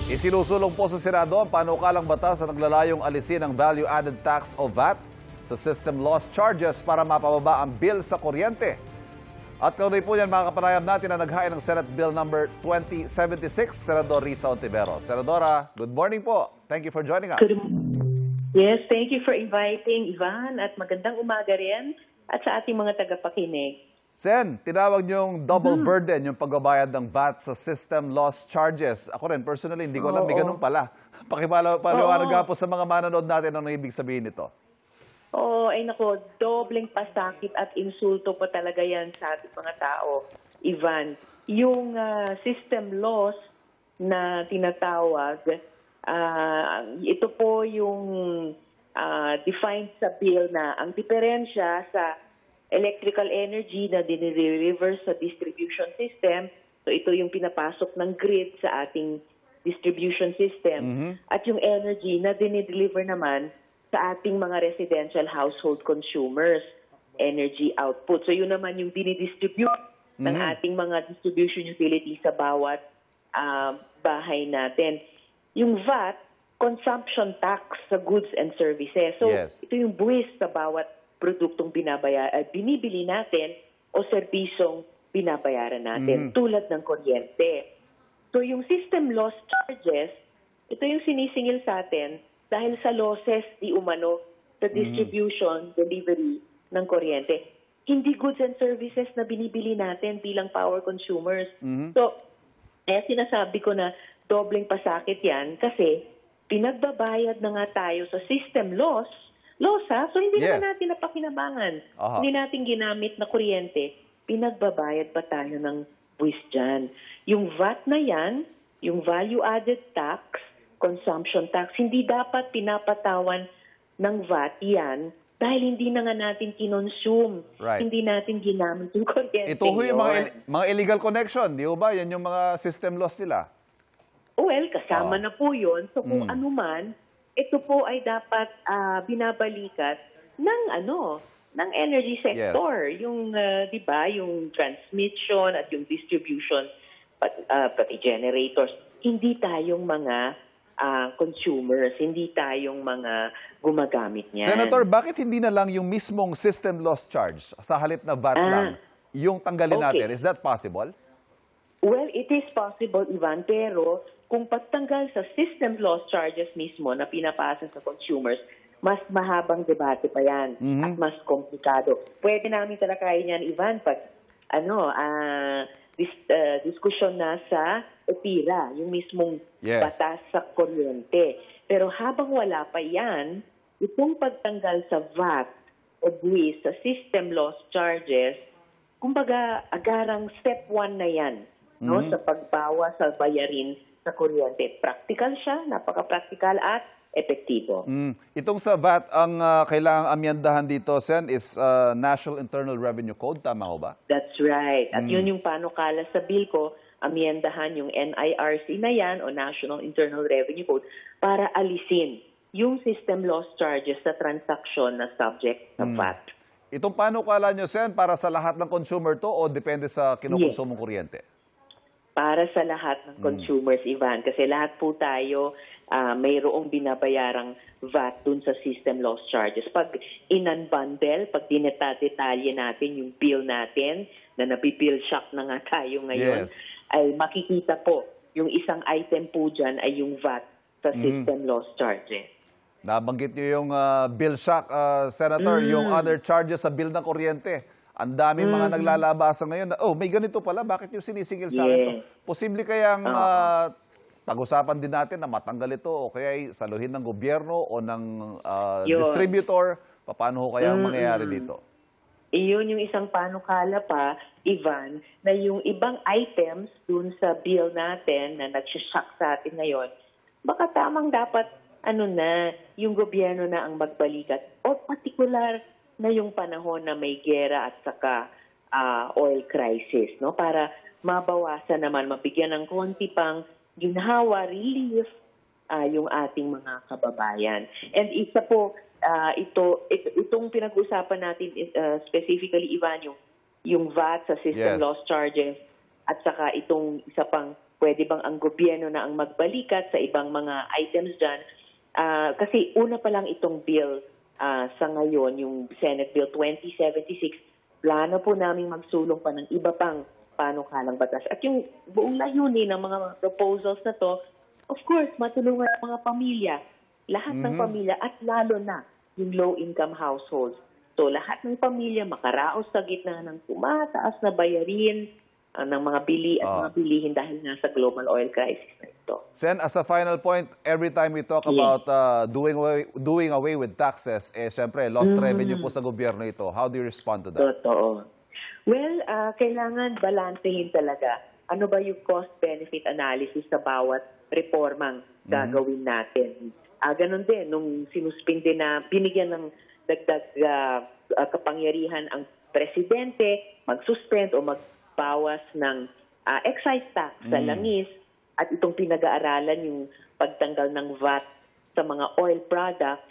Isinusulong po sa Senado ang panukalang batas na naglalayong alisin ang value-added tax o VAT sa system loss charges para mapababa ang bill sa kuryente. At kaunoy po yan mga kapanayam natin na naghain ng Senate Bill number 2076, Senador Risa Ontiveros. Senadora, good morning po. Thank you for joining us. Yes, thank you for inviting Ivan at magandang umaga rin at sa ating mga tagapakinig. Sen, tinawag niyong double burden yung pagbabayad ng VAT sa system loss charges. Ako rin, personally, hindi ko alam may ganun pala. Paliwanag nga po sa mga manonood natin ang ibig sabihin nito. Oo, ay nako, dobleng pasakit at insulto pa talaga yan sa ating mga tao, Ivan. Yung system loss na tinatawag, ito po yung defined sa bill na ang diferensya sa electrical energy na dinideliver sa distribution system. So ito yung pinapasok ng grid sa ating distribution system. At yung energy na dinideliver naman sa ating mga residential household consumers, energy output. So yun naman yung dinidistribute ng ating mga distribution utilities sa bawat bahay natin. Yung VAT, consumption tax sa goods and services. So ito yung buwis sa bawat produktong binibili natin o serbisyong binabayaran natin, tulad ng kuryente. So yung system loss charges, ito yung sinisingil sa atin dahil sa losses di umano sa distribution, delivery ng kuryente. Hindi goods and services na binibili natin bilang power consumers. So, sinasabi ko na dobleng pasakit yan kasi pinagbabayad na nga tayo sa system loss, so hindi naman natin napakinabangan. Hindi natin ginamit na kuryente. Pinagbabayad pa tayo ng buwis dyan. Yung VAT na yan, yung value-added tax, consumption tax, hindi dapat pinapatawan ng VAT yan dahil hindi na nga natin kinonsume. Hindi natin ginamit yung kuryente. Ito yung mga illegal connection, di ba? Yan yung mga system loss nila. Well, kasama na po yun. So kung ano man, ito po ay dapat binabalikat ng energy sector. Yung 'di ba, yung transmission at yung distribution pati generators. Hindi tayong mga consumers, hindi tayong mga gumagamit niyan. Senator, bakit hindi na lang yung mismong system loss charge sa halip na VAT lang yung tanggalin natin? Is that possible? Well, it is possible, Ivan, pero kung pagtanggal sa system loss charges mismo na pinapasa sa consumers, mas mahabang debate pa yan at mas komplikado. Pwede namin talakayin yan, Ivan, pag diskusyon na sa EPIRA, yung mismong batas sa kuryente. Pero habang wala pa yan, itong pagtanggal sa VAT o buwis sa system loss charges, kumbaga agarang step 1 na yan sa pagbawa sa bayarin sa kuryente. Practical siya, napaka-practical at epektibo. Itong sa VAT, ang kailangang amyandahan dito, Sen, is National Internal Revenue Code. Tama ho ba? That's right. At yun yung panukala sa bill ko, amyandahan yung NIRC na yan o National Internal Revenue Code para alisin yung system loss charges sa transaksyon na subject sa VAT. Itong panukala nyo, Sen, para sa lahat ng consumer to o depende sa kinukonsumong kuryente? Para sa lahat ng consumers, Ivan. Kasi lahat po tayo mayroong binabayarang VAT dun sa system loss charges. Pag in-unbundle, pag dineta-detalye natin yung bill natin, na nabibill shock na nga tayo ngayon, ay makikita po, yung isang item po dyan ay yung VAT sa system loss charges. Nabanggit nyo yung bill shock, Senator, yung other charges sa bill ng kuryente. Ang daming mga naglalabasa ngayon na, may ganito pala, bakit yung sinisingil sa akin to? Posible kayang pag-usapan din natin na matanggal ito o kaya saluhin ng gobyerno o ng distributor? Paano ho kaya ang mangyayari dito? Iyon yung isang panukala pa, Ivan, na yung ibang items dun sa bill natin na nagsishock sa atin ngayon, baka tamang dapat yung gobyerno na ang magbalikat o particular na yung panahon na may gera at saka oil crisis, no? Para mabawasan naman, mabigyan ng konti pang ginhawa, relief yung ating mga kababayan. And isa po, itong pinag-usapan natin specifically, Ivan, yung VAT sa system loss charges at saka itong isa pang pwede bang ang gobyerno na ang magbalikat sa ibang mga items dyan? Kasi una pa lang itong bill sa ngayon, yung Senate Bill 2076, plano po namin magsulong pa ng iba pang panukalang batas. At yung buong layunin ng mga proposals na to, of course, matulungan ang mga pamilya, lahat ng pamilya at lalo na yung low-income households. So lahat ng pamilya makaraos sa gitna ng tumataas na bayarin ng mga bili at mga bilihin dahil nga sa global oil crisis na ito. Sen, as a final point, every time we talk about doing away with taxes, syempre, lost revenue po sa gobyerno ito. How do you respond to that? Totoo. Well, kailangan balansehin talaga. Ano ba yung cost-benefit analysis sa bawat reformang gagawin natin? Ganon din, nung sinuspinde na binigyan ng dagdag kapangyarihan ang presidente, mag-suspend o magbawas ng excise tax sa langis at itong pinag-aaralan yung pagtanggal ng VAT sa mga oil products.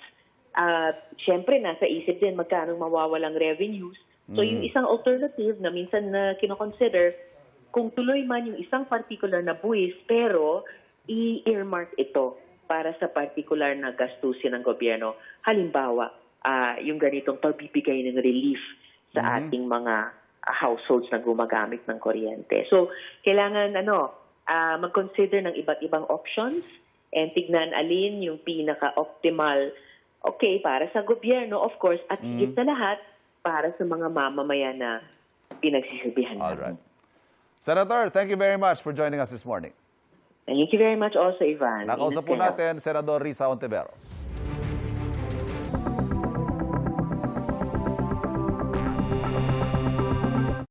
Siyempre, nasa isip din magkano mawawalang revenues. So yung isang alternative na minsan na kinoconsider, kung tuloy man yung isang particular na buwis, pero i-earmark ito para sa particular na gastusin ng gobyerno. Halimbawa, yung ganitong pagbibigay ng relief sa ating mga households na gumagamit ng kuryente. So, kailangan mag-consider ng iba't ibang options and tignan alin yung pinaka-optimal para sa gobyerno, of course, at higit na lahat para sa mga mamamayan na pinagsisilbihan natin. Alright. Senator, thank you very much for joining us this morning. Thank you very much also, Ivan. Nakausap po natin, Senador Risa Hontiveros.